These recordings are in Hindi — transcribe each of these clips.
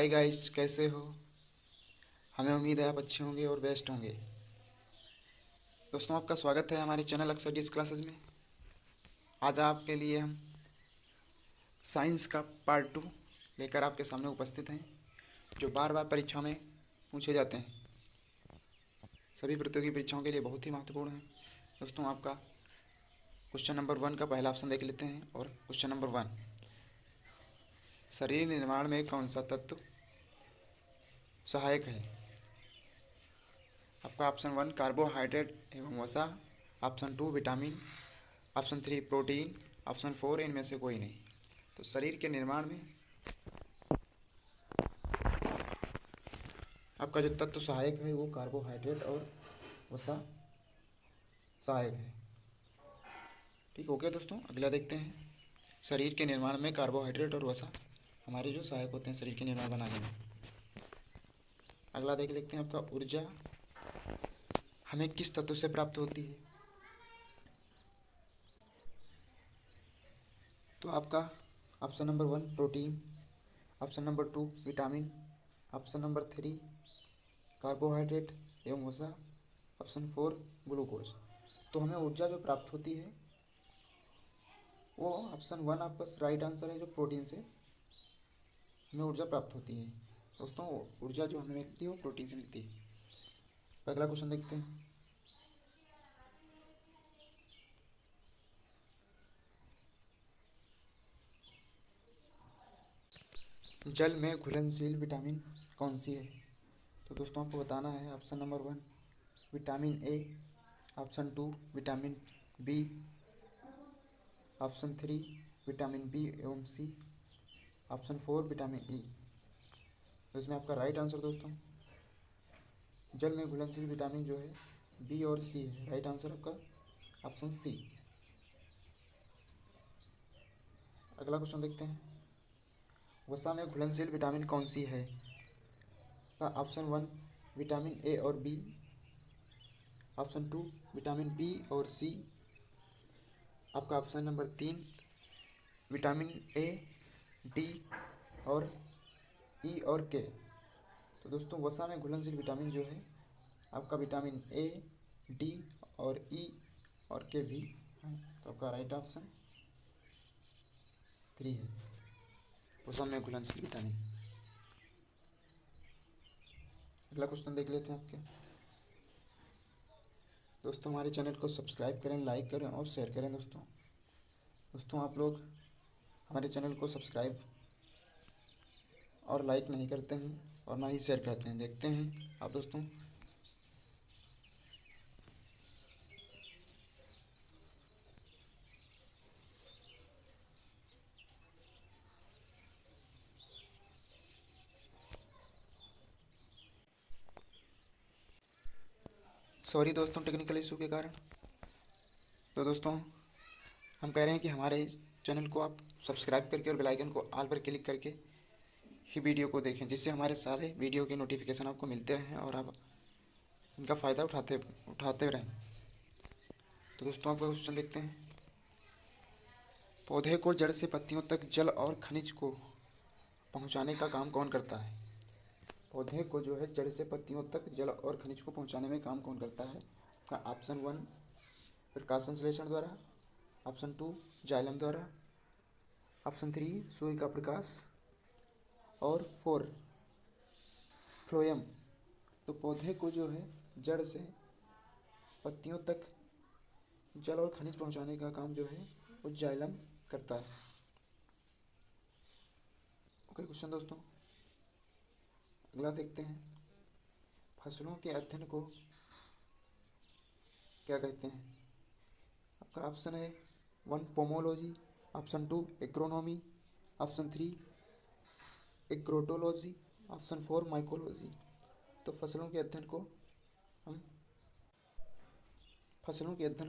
हाय गाइस, कैसे हो। हमें उम्मीद है आप अच्छे होंगे और बेस्ट होंगे। दोस्तों, आपका स्वागत है हमारे चैनल अक्सर क्लासेस में। आज आपके लिए हम साइंस का पार्ट 2 लेकर आपके सामने उपस्थित हैं, जो बार बार परीक्षा में पूछे जाते हैं। सभी प्रतियोगी परीक्षाओं के लिए बहुत ही महत्वपूर्ण है। दोस्तों, आपका क्वेश्चन नंबर 1 का पहला ऑप्शन देख लेते हैं। और क्वेश्चन नंबर 1, शरीर निर्माण में कौन सा तत्व सहायक है। आपका ऑप्शन 1 कार्बोहाइड्रेट एवं वसा, option 2 vitamin, option 3 protein, option 4 इनमें से कोई नहीं। तो शरीर के निर्माण में आपका जो तत्व सहायक है वो कार्बोहाइड्रेट और वसा सहायक है। ठीक हो गया दोस्तों। अगला देखते हैं। शरीर के निर्माण में कार्बोहाइड्रेट और वसा हमारे जो सहायक होते हैं शरीर के निर्माण बनाने में। अगला देख लेते हैं। आपका ऊर्जा हमें किस तत्व से प्राप्त होती है। तो आपका option number 1 protein, option number 2 vitamin, option number 3 carbohydrate एवं वसा, ऑप्शन 4 ग्लूकोज। तो हमें ऊर्जा जो प्राप्त होती है वो ऑप्शन 1 आपका राइट आंसर है, जो प्रोटीन से हमें ऊर्जा प्राप्त होती है। दोस्तों, ऊर्जा जो हमें मिलती है वो प्रोटीन से मिलती है। अगला क्वेश्चन देखते हैं। जल में घुलनशील विटामिन कौन सी है। तो दोस्तों, आपको बताना है। Option number 1 vitamin A, option 2 vitamin B, option 3 vitamin B एवं सी, ऑप्शन 4 विटामिन ई। तो इसमें आपका राइट आंसर दोस्तों, जल में घुलनशील विटामिन जो है बी और सी है। राइट आंसर आपका ऑप्शन सी। अगला क्वेश्चन देखते हैं। वसा में घुलनशील विटामिन कौन सी है। का ऑप्शन 1 विटामिन ए और बी, ऑप्शन 2 विटामिन बी और सी, आपका option number 3 vitamin A, D और ई और के। तो दोस्तों, वसा में घुलनशील विटामिन जो है आपका विटामिन ए, डी और ई और के भी है। तो आपका राइट ऑप्शन 3 है, वसा में घुलनशील विटामिन। अगला क्वेश्चन देख लेते हैं आपके। दोस्तों, हमारे चैनल को सब्सक्राइब करें, लाइक करें और शेयर करें। दोस्तों आप लोग हमारे चैनल को सब्सक्राइब और लाइक नहीं करते हैं और ना ही शेयर करते हैं। देखते हैं आप दोस्तों। सॉरी दोस्तों, टेक्निकल इशू के कारण। तो दोस्तों, हम कह रहे हैं कि हमारे चैनल को आप सब्सक्राइब करके और बेल आइकन को ऑल पर क्लिक करके ही वीडियो को देखें, जिससे हमारे सारे वीडियो के नोटिफिकेशन आपको मिलते रहें और आप इनका फ़ायदा उठाते रहें। तो दोस्तों, आपका क्वेश्चन देखते हैं। पौधे को जड़ से पत्तियों तक जल और खनिज को पहुंचाने का काम कौन करता है। पौधे को जो है जड़ से पत्तियों तक जल और खनिज को पहुंचाने में काम कौन करता है। आपका ऑप्शन 1 प्रकाश संश्लेषण द्वारा, ऑप्शन 2 जाइलम द्वारा, ऑप्शन 3 सूर्य का प्रकाश और 4 फ्लोएम। तो पौधे को जो है जड़ से पत्तियों तक जल और खनिज पहुंचाने का काम जो है वो जाइलम करता है। ओके क्वेश्चन दोस्तों। अगला देखते हैं। फसलों के अध्ययन को क्या कहते हैं। आपका ऑप्शन है 1 pomology, option 2 agronomy, option 3 agrostology, option 4 mycology. तो फसलों के अध्ययन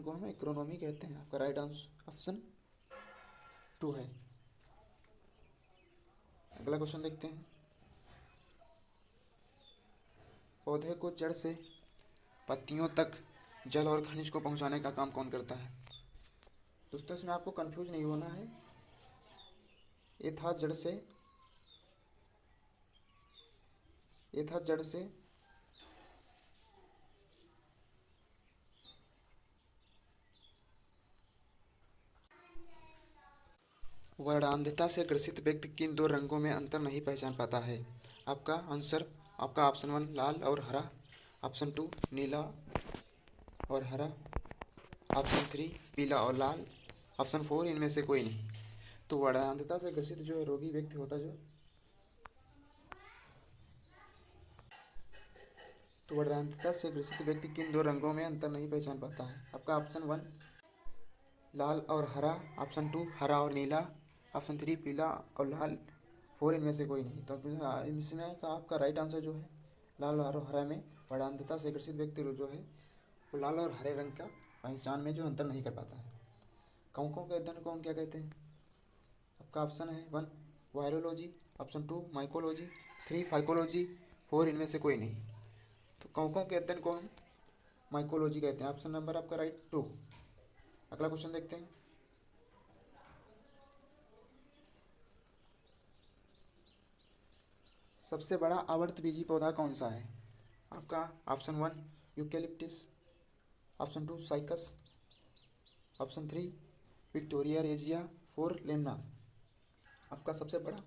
को हम एग्रोनॉमी कहते हैं। आपका राइट आंसर ऑप्शन 2 है। अगला क्वेश्चन देखते हैं। पौधे को जड़ से पत्तियों तक जल और खनिज को पहुंचाने का काम कौन करता है। दोस्तों, इसमें आपको कंफ्यूज नहीं होना है। ये था जड़ से ये था जड़ से वर्णांधता से ग्रसित व्यक्ति किन दो रंगों में अंतर नहीं पहचान पाता है? आपका आंसर, आपका ऑप्शन 1 लाल और हरा, ऑप्शन 2 नीला और हरा, ऑप्शन 3 पीला और लाल, ऑप्शन 4 इनमें से कोई नहीं। तो वर्णांधता से ग्रसित जो रोगी व्यक्ति होता जो तो वर्णांधता से ग्रसित व्यक्ति किन दो रंगों में अंतर नहीं पहचान पाता है? आपका ऑप्शन 1 लाल और हरा, ऑप्शन 2 हरा और नीला, ऑप्शन 3 पीला और लाल, 4 इनमें से कोई नहीं। तो इसमें का आपका राइट आंसर जो है लाल और हरा में वर्णांधता से ग्रसित व्यक्ति जो है वो लाल और हरे रंग का पहचान में जो अंतर नहीं कर पाता है। कौकों के अध्ययन को हम क्या कहते हैं? आपका ऑप्शन है 1 वायरोलॉजी, ऑप्शन 2 माइकोलॉजी, 3 फाइकोलॉजी, 4 इनमें से कोई नहीं। तो कौकों के अध्ययन को हम माइकोलॉजी कहते हैं। ऑप्शन नंबर आपका राइट 2। अगला क्वेश्चन देखते हैं। सबसे बड़ा आवर्तबीजी पौधा कौन सा है? आपका option 1 eucalyptus, option 2 cycas, option 3 Victoria regia, 4 Lemna. आपका सबसे बड़ा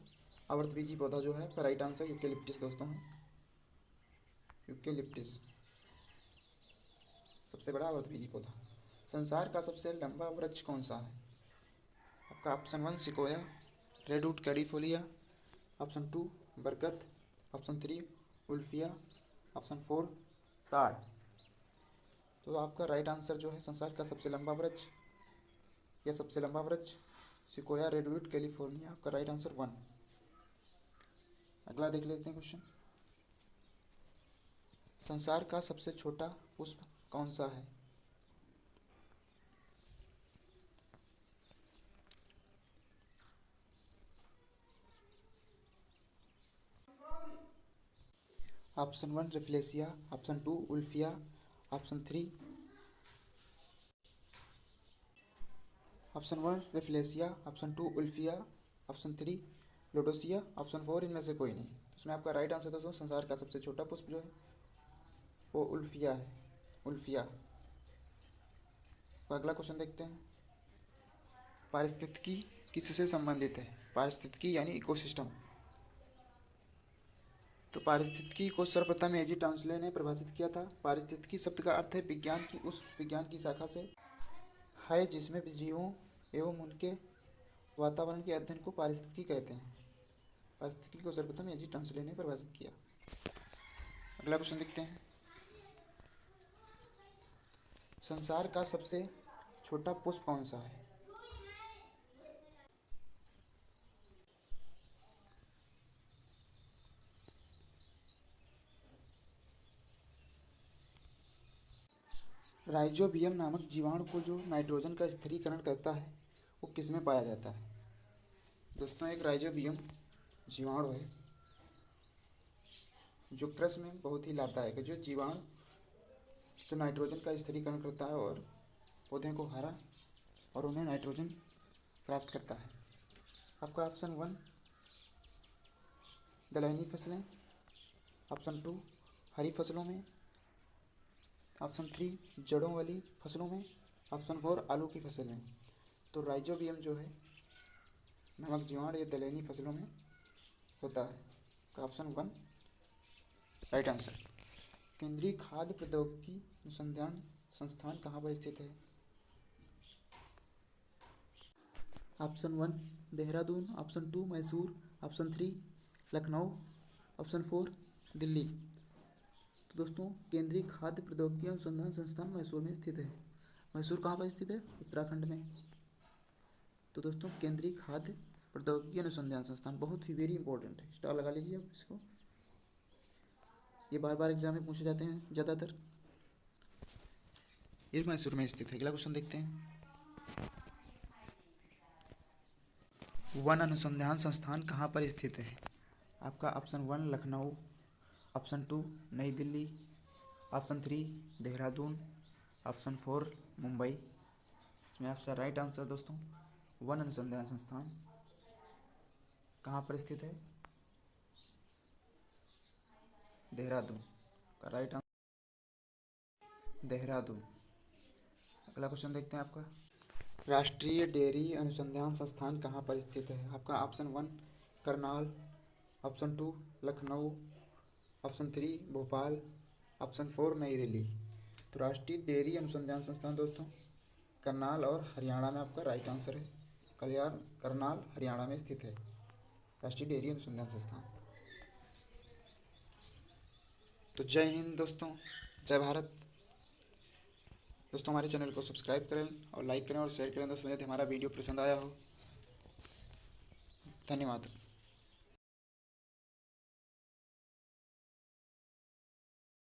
आवर्तबीजी पौधा जो है आपका राइट आंसर यूकेलिप्टिस दोस्तों है। यूकेलिप्टिस सबसे बड़ा आवर्तबीजी पौधा। संसार का सबसे लंबा वृक्ष कौन सा है? आपका ऑप्शन 1 सिकोया, रेडवुड कैडिफोलिया, ऑप्शन 2 बरगद, ऑप्शन 3 उल्फिया, ऑप्शन 4 ताड़। तो आपका राइट आंसर जो है संसार का सबसे लंबा वृक्ष या सबसे लंबा वृक्ष सिकोया रेडवुड कैलिफोर्निया, आपका राइट आंसर 1। अगला देख लेते हैं क्वेश्चन। संसार का सबसे छोटा पुष्प कौन सा है? Option 1 rafflesia, option 2 wolffia, option 3 option 1 rafflesia, option 2 wolffia, option 3 lodoicea, option 4 इनमें से कोई नहीं। इसमें आपका राइट आंसर दोस्तों संसार का सबसे छोटा पुष्प जो है वो उल्फिया है, उल्फिया। तो अगला क्वेश्चन देखते हैं। पारिस्थितिकी किससे संबंधित है? पारिस्थितिकी यानी इकोसिस्टम। तो पारिस्थितिकी को सर्वप्रथम एजी टाउंसले ने परिभाषित किया था। पारिस्थितिकी शब्द का अर्थ है विज्ञान की उस विज्ञान की शाखा से है जिसमें जीवों एवं उनके वातावरण के अध्ययन को पारिस्थितिकी कहते हैं। पारिस्थितिकी को सर्वप्रथम एजी टाउंसले ने परिभाषित किया। अगला क्वेश्चन देखते हैं। संसार का सबसे छोटा पुष्प कौन सा है? राइजोबियम नामक जीवाणु को जो नाइट्रोजन का स्थिरीकरण करता है वो किसमें पाया जाता है? दोस्तों एक राइजोबियम जीवाणु है जो कृषि में बहुत ही लाभदायक है। जो जीवाणु जो नाइट्रोजन का स्थिरीकरण करता है और पौधे को हरा और उन्हें नाइट्रोजन प्राप्त करता है। आपका ऑप्शन 1 दलहनी फसलें, ऑप्शन 2 हरी फसलों में, ऑप्शन 3 जड़ों वाली फसलों में, ऑप्शन 4 आलू की फसल में। तो राइजोबियम जो है नमक जीवाणु ये दलहनी फसलों में होता है। का ऑप्शन 1 राइट आंसर। केंद्रीय खाद्य प्रौद्योगिकी अनुसंधान संस्थान कहाँ पर स्थित है? Option 1 Dehradun, option 2 Mysore, option 3 Lucknow, option 4 Delhi. तो दोस्तों केंद्रीय खाद्य प्रौद्योगिकी अनुसंधान संस्थान मैसूर में स्थित है। मैसूर कहाँ पर स्थित है? उत्तराखंड में। तो दोस्तों केंद्रीय खाद्य प्रौद्योगिकी अनुसंधान संस्थान बहुत ही वेरी इंपॉर्टेंट है। स्टार लगा लीजिए आप इसको, ये बार बार एग्जाम में पूछे जाते हैं ज़्यादातर। ये मैसूर में स्थित है। अगला क्वेश्चन देखते हैं। वन अनुसंधान संस्थान कहाँ पर स्थित है? आपका ऑप्शन 1 लखनऊ, ऑप्शन 2 नई दिल्ली, ऑप्शन 3 देहरादून, ऑप्शन 4 मुंबई। इसमें आपका राइट आंसर दोस्तों वन अनुसंधान संस्थान कहाँ पर स्थित है? देहरादून का राइट आंसर देहरादून। अगला क्वेश्चन देखते हैं आपका। राष्ट्रीय डेयरी अनुसंधान संस्थान कहाँ पर स्थित है? आपका option 1 Karnal, option 2 Lucknow, option 3 Bhopal, option 4 नई दिल्ली। तो राष्ट्रीय डेयरी अनुसंधान संस्थान दोस्तों करनाल और हरियाणा में आपका राइट आंसर है। करनाल हरियाणा में स्थित है राष्ट्रीय डेयरी अनुसंधान संस्थान। तो जय हिंद दोस्तों, जय भारत। दोस्तों हमारे चैनल को सब्सक्राइब करें और लाइक करें और शेयर करें दोस्तों, यदि हमारा वीडियो पसंद आया हो। धन्यवाद।